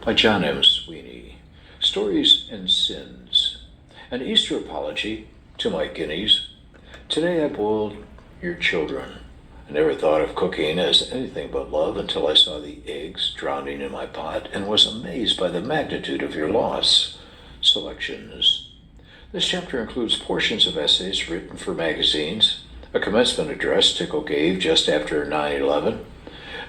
by Jon M. Sweeney. Stories and Sins. An Easter apology to my guineas. Today I boiled your children. I never thought of cooking as anything but love until I saw the eggs drowning in my pot and was amazed by the magnitude of your loss. Selections. This chapter includes portions of essays written for magazines, a commencement address Tickle gave just after 9/11,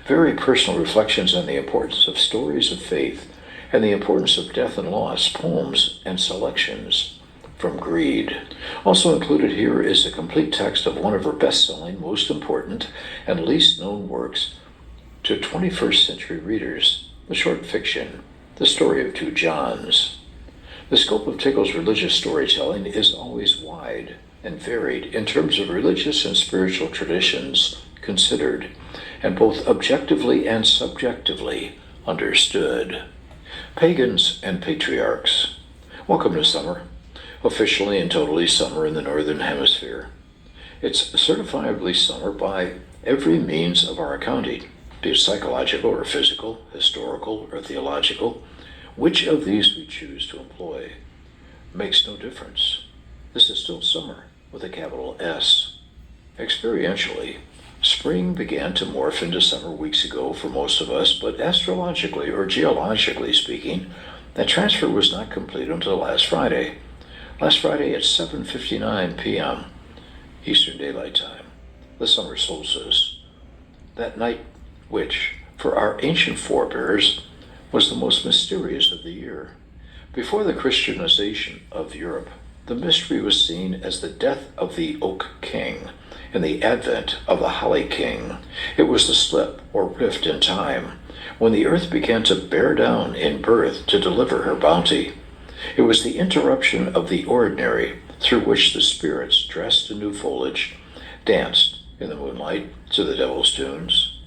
very personal reflections on the importance of stories of faith and the importance of death and loss, poems, and selections from Greed. Also included here is a complete text of one of her best-selling, most important, and least known works to 21st century readers, the short fiction, The Story of Two Johns. The scope of Tickle's religious storytelling is always wide and varied in terms of religious and spiritual traditions considered, and both objectively and subjectively understood. Pagans and Patriarchs. Welcome to summer. Officially and totally summer in the Northern Hemisphere. It's certifiably summer by every means of our accounting, be it psychological or physical, historical or theological. Which of these we choose to employ makes no difference. This is still summer with a capital S. Experientially, spring began to morph into summer weeks ago for most of us, but astrologically or geologically speaking, that transfer was not complete until last Friday. Last Friday at 7:59 p.m. Eastern Daylight Time, the summer solstice. That night which, for our ancient forebears, was the most mysterious of the year. Before the Christianization of Europe, the mystery was seen as the death of the Oak King and the advent of the Holly King. It was the slip or rift in time when the earth began to bear down in birth to deliver her bounty. It was the interruption of the ordinary through which the spirits, dressed in new foliage, danced in the moonlight to the devil's tunes.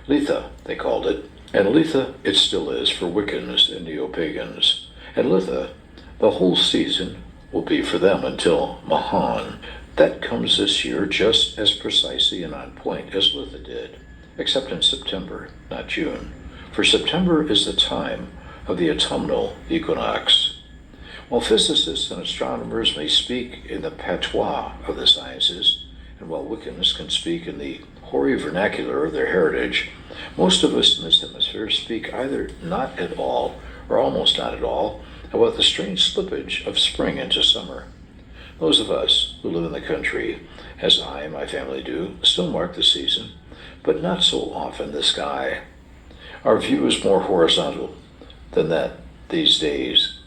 Litha, they called it, and Litha it still is for Wiccans and Neo-Pagans. And Litha, the whole season, will be for them until Mahan. That comes this year just as precisely and on point as Litha did, except in September, not June. For September is the time of the autumnal equinox. While physicists and astronomers may speak in the patois of the sciences, and while Wiccans can speak in the hoary vernacular of their heritage, most of us in this hemisphere speak either not at all or almost not at all about the strange slippage of spring into summer. Those of us who live in the country, as I and my family do, still mark the season, but not so often the sky. Our view is more horizontal than that these days,